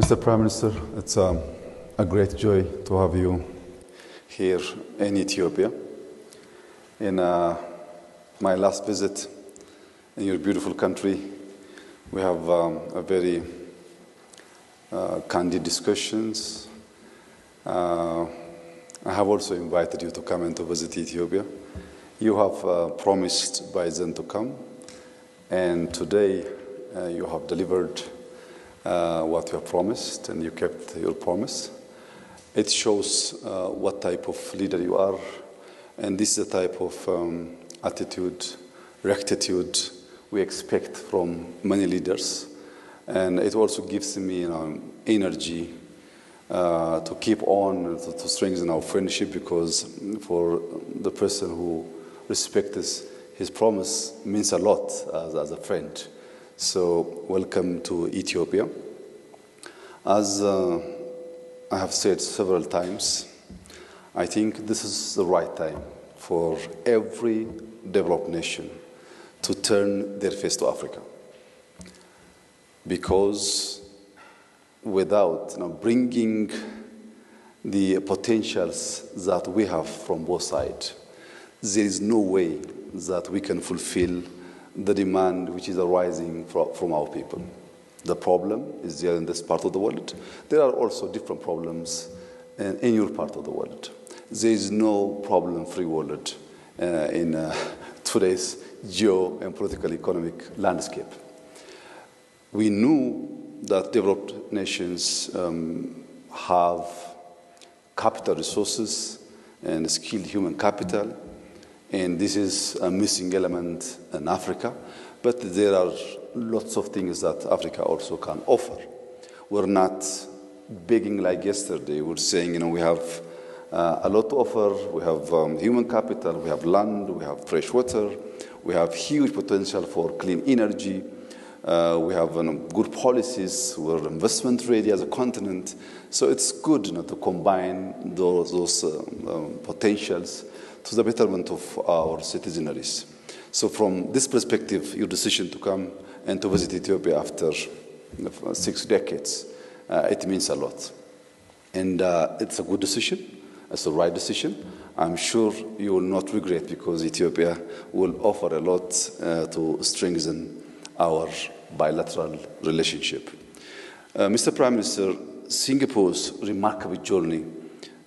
Mr. Prime Minister, it's a great joy to have you here in Ethiopia. In my last visit in your beautiful country, we have a very candid discussions. I have also invited you to come and to visit Ethiopia. You have promised by then to come, and today you have delivered what you have promised, and you kept your promise. It shows what type of leader you are, and this is the type of attitude, rectitude we expect from many leaders. And it also gives me energy to keep on, to strengthen our friendship, because for the person who respects his promise means a lot as a friend. So welcome to Ethiopia. As I have said several times, I think this is the right time for every developed nation to turn their face to Africa. Because without bringing the potentials that we have from both sides, there is no way that we can fulfill the demand which is arising from our people. The problem is there in this part of the world. There are also different problems in your part of the world. There is no problem-free world in today's geo and political economic landscape. We knew that developed nations have capital resources and skilled human capital, and this is a missing element in Africa. But there are lots of things that Africa also can offer. We're not begging like yesterday. We're saying, we have a lot to offer. We have human capital, we have land, we have fresh water, we have huge potential for clean energy. We have good policies. We're investment ready as a continent. So it's good to combine those potentials to the betterment of our citizenry. So from this perspective, your decision to come and to visit Ethiopia after 6 decades, it means a lot. And it's a good decision. It's the right decision. I'm sure you will not regret, because Ethiopia will offer a lot to strengthen our bilateral relationship. Mr. Prime Minister, Singapore's remarkable journey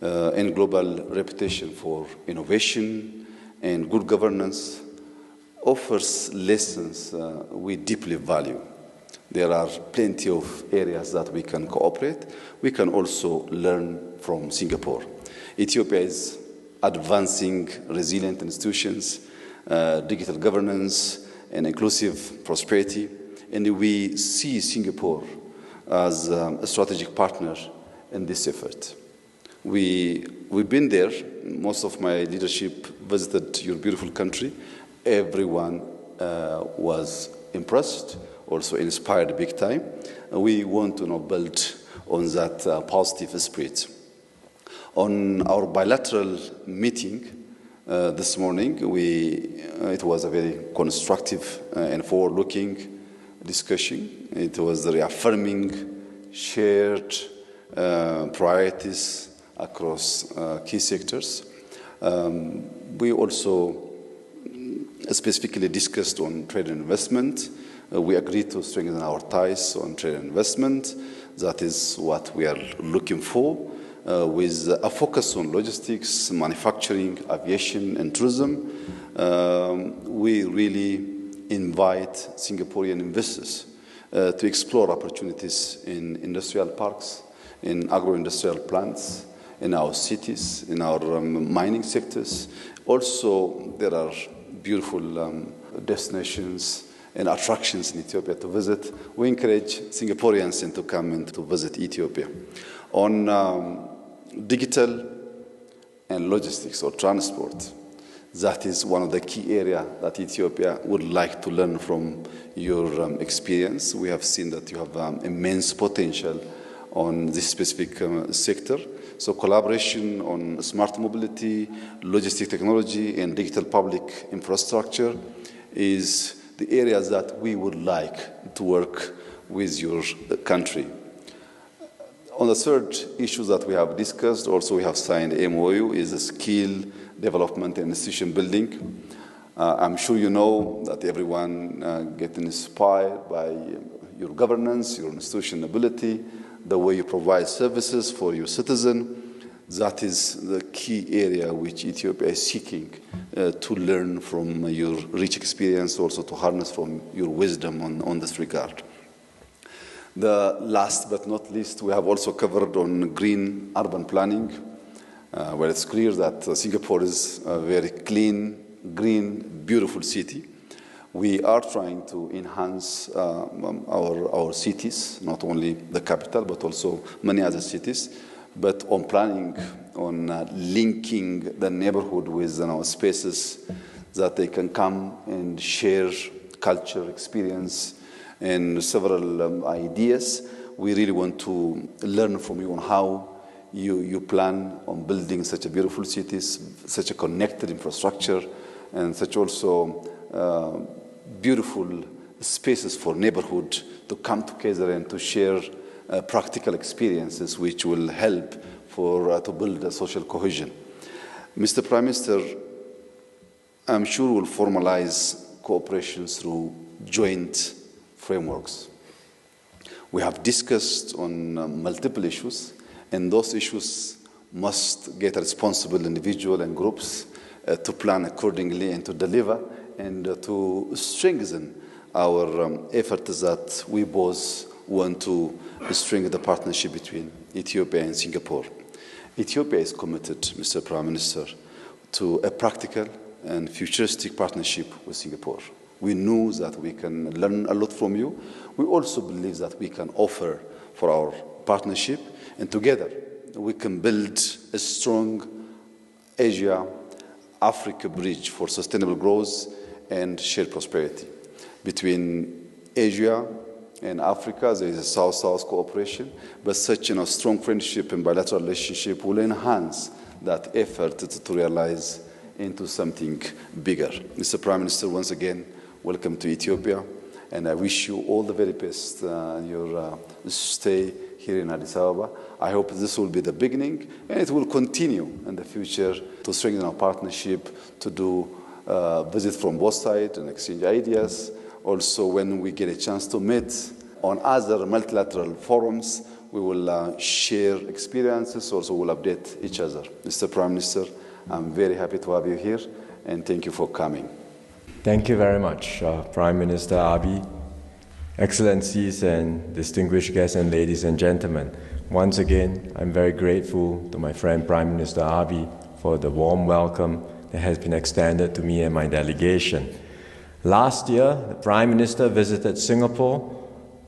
and global reputation for innovation and good governance offers lessons we deeply value. There are plenty of areas that we can cooperate. We can also learn from Singapore. Ethiopia is advancing resilient institutions, digital governance, and inclusive prosperity, and we see Singapore as a strategic partner in this effort. We've been there. Most of my leadership visited your beautiful country. Everyone was impressed, also inspired big time. We want to build on that positive spirit. On our bilateral meeting this morning, it was a very constructive and forward-looking discussion. It was reaffirming shared priorities across key sectors. We also specifically discussed on trade and investment. We agreed to strengthen our ties on trade and investment. That is what we are looking for, with a focus on logistics, manufacturing, aviation, and tourism. We really invite Singaporean investors to explore opportunities in industrial parks, in agro-industrial plants, in our cities, in our mining sectors. Also, there are beautiful destinations and attractions in Ethiopia to visit. We encourage Singaporeans to come and to visit Ethiopia. On digital and logistics or transport, that is one of the key areas that Ethiopia would like to learn from your experience. We have seen that you have immense potential on this specific sector. So collaboration on smart mobility, logistic technology, and digital public infrastructure is the areas that we would like to work with your country. On the third issue that we have discussed, also we have signed MOU, is the skill development and institution building. I'm sure you know that everyone gets inspired by your governance, your institutional ability, the way you provide services for your citizen. That is the key area which Ethiopia is seeking to learn from your rich experience, also to harness from your wisdom on this regard. The last but not least, we have also covered on green urban planning, where it's clear that Singapore is a very clean, green, beautiful city. We are trying to enhance our cities, not only the capital, but also many other cities. But on planning, on linking the neighborhood with spaces that they can come and share culture, experience, and several ideas. We really want to learn from you on how you plan on building such a beautiful cities, such a connected infrastructure, and such also beautiful spaces for neighborhood to come together and to share practical experiences which will help to build a social cohesion. Mr. Prime Minister, I'm sure we'll formalize cooperation through joint frameworks. We have discussed on multiple issues, and those issues must get a responsible individual and groups to plan accordingly and to deliver and to strengthen our efforts that we both want to strengthen the partnership between Ethiopia and Singapore. Ethiopia is committed, Mr. Prime Minister, to a practical and futuristic partnership with Singapore. We know that we can learn a lot from you. We also believe that we can offer for our partnership, and together we can build a strong Asia-Africa bridge for sustainable growth and shared prosperity. Between Asia and Africa, there is a South-South cooperation, but such a strong friendship and bilateral relationship will enhance that effort to realize into something bigger. Mr. Prime Minister, once again, welcome to Ethiopia, and I wish you all the very best in your stay here in Addis Ababa. I hope this will be the beginning, and it will continue in the future to strengthen our partnership, to do visits from both sides and exchange ideas. Also, when we get a chance to meet on other multilateral forums, we will share experiences, also we'll update each other. Mr. Prime Minister, I'm very happy to have you here, and thank you for coming. Thank you very much, Prime Minister Abiy, Excellencies and distinguished guests and ladies and gentlemen. Once again, I'm very grateful to my friend Prime Minister Abiy for the warm welcome that has been extended to me and my delegation. Last year, the Prime Minister visited Singapore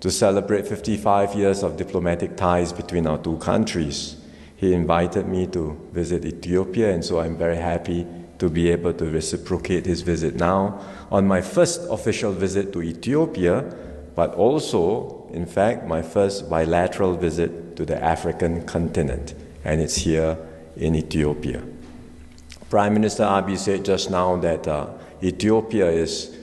to celebrate 55 years of diplomatic ties between our two countries. He invited me to visit Ethiopia, and so I'm very happy to be able to reciprocate his visit now on my first official visit to Ethiopia, but also, in fact, my first bilateral visit to the African continent, and it's here in Ethiopia. Prime Minister Abiy said just now that Ethiopia is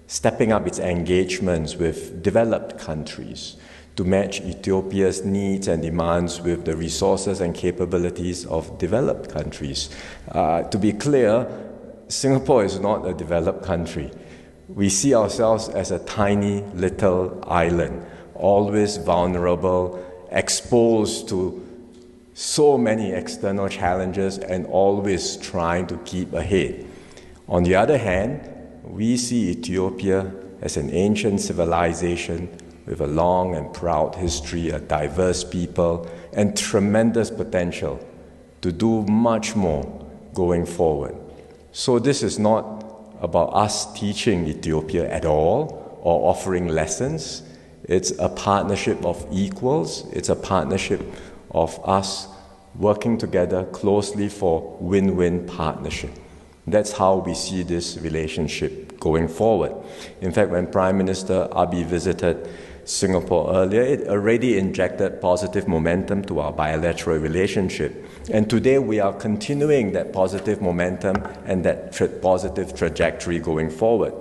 stepping up its engagements with developed countries to match Ethiopia's needs and demands with the resources and capabilities of developed countries. To be clear, Singapore is not a developed country. We see ourselves as a tiny little island, always vulnerable, exposed to so many external challenges and always trying to keep ahead. On the other hand, we see Ethiopia as an ancient civilization with a long and proud history, a diverse people, and tremendous potential to do much more going forward. So this is not about us teaching Ethiopia at all or offering lessons. It's a partnership of equals. It's a partnership of us working together closely for win-win partnership. That's how we see this relationship going forward. In fact, when Prime Minister Abiy visited Singapore earlier, it already injected positive momentum to our bilateral relationship. And today we are continuing that positive momentum and that positive trajectory going forward.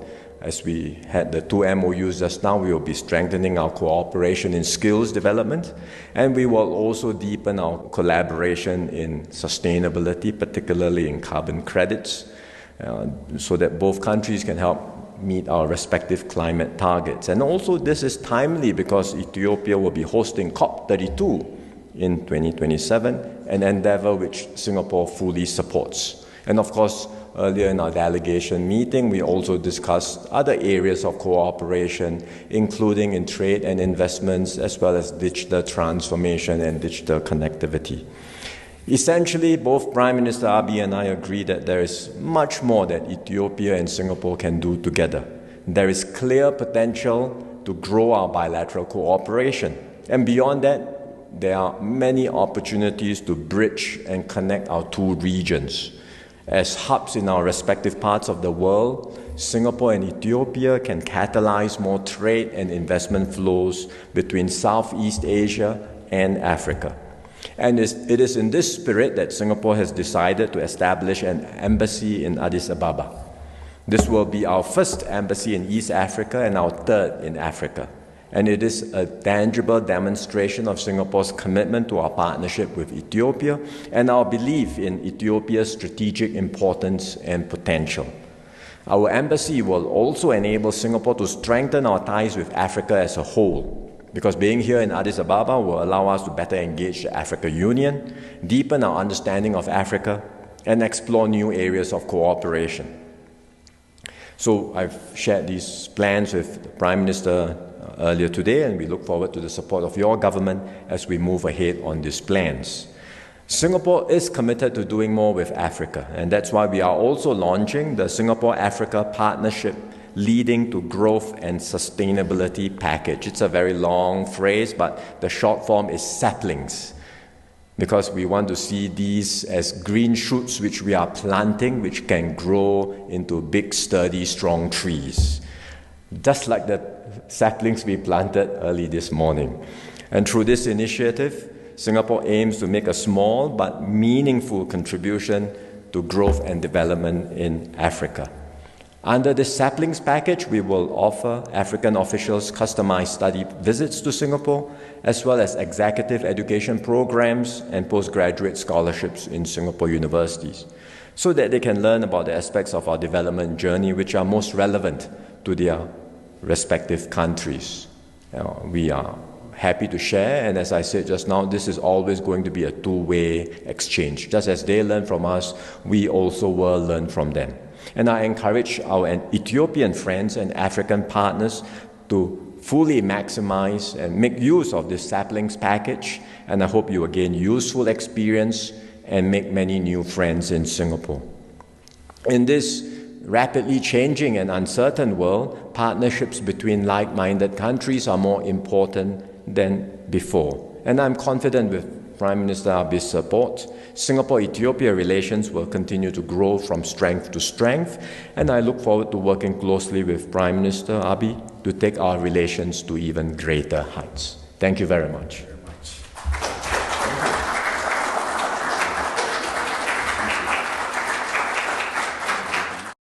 as we had the 2 MOUs just now, we will be strengthening our cooperation in skills development, and we will also deepen our collaboration in sustainability, particularly in carbon credits, so that both countries can help meet our respective climate targets. And also this is timely because Ethiopia will be hosting COP32 in 2027, an endeavor which Singapore fully supports. And of course, earlier in our delegation meeting, we also discussed other areas of cooperation, including in trade and investments, as well as digital transformation and digital connectivity. Essentially, both Prime Minister Abiy and I agree that there is much more that Ethiopia and Singapore can do together. There is clear potential to grow our bilateral cooperation. And beyond that, there are many opportunities to bridge and connect our two regions. As hubs in our respective parts of the world, Singapore and Ethiopia can catalyze more trade and investment flows between Southeast Asia and Africa. And it is in this spirit that Singapore has decided to establish an embassy in Addis Ababa. This will be our first embassy in East Africa and our third in Africa. And it is a tangible demonstration of Singapore's commitment to our partnership with Ethiopia and our belief in Ethiopia's strategic importance and potential. Our embassy will also enable Singapore to strengthen our ties with Africa as a whole, because being here in Addis Ababa will allow us to better engage the Africa Union, deepen our understanding of Africa, and explore new areas of cooperation. So I've shared these plans with the Prime Minister earlier today, and we look forward to the support of your government as we move ahead on these plans. Singapore is committed to doing more with Africa, and that's why we are also launching the Singapore-Africa Partnership Leading to Growth and Sustainability Package. It's a very long phrase, but the short form is saplings, because we want to see these as green shoots which we are planting, which can grow into big, sturdy, strong trees, just like the saplings we planted early this morning. And through this initiative, Singapore aims to make a small but meaningful contribution to growth and development in Africa. Under this saplings package, we will offer African officials customized study visits to Singapore, as well as executive education programs and postgraduate scholarships in Singapore universities, so that they can learn about the aspects of our development journey which are most relevant to their respective countries. We are happy to share, and as I said just now, this is always going to be a two-way exchange. Just as they learn from us, we also will learn from them. And I encourage our Ethiopian friends and African partners to fully maximize and make use of this saplings package, and I hope you will gain useful experience and make many new friends in Singapore. In this rapidly changing and uncertain world, partnerships between like-minded countries are more important than before. And I'm confident with Prime Minister Abiy's support, Singapore-Ethiopia relations will continue to grow from strength to strength, and I look forward to working closely with Prime Minister Abiy to take our relations to even greater heights. Thank you very much.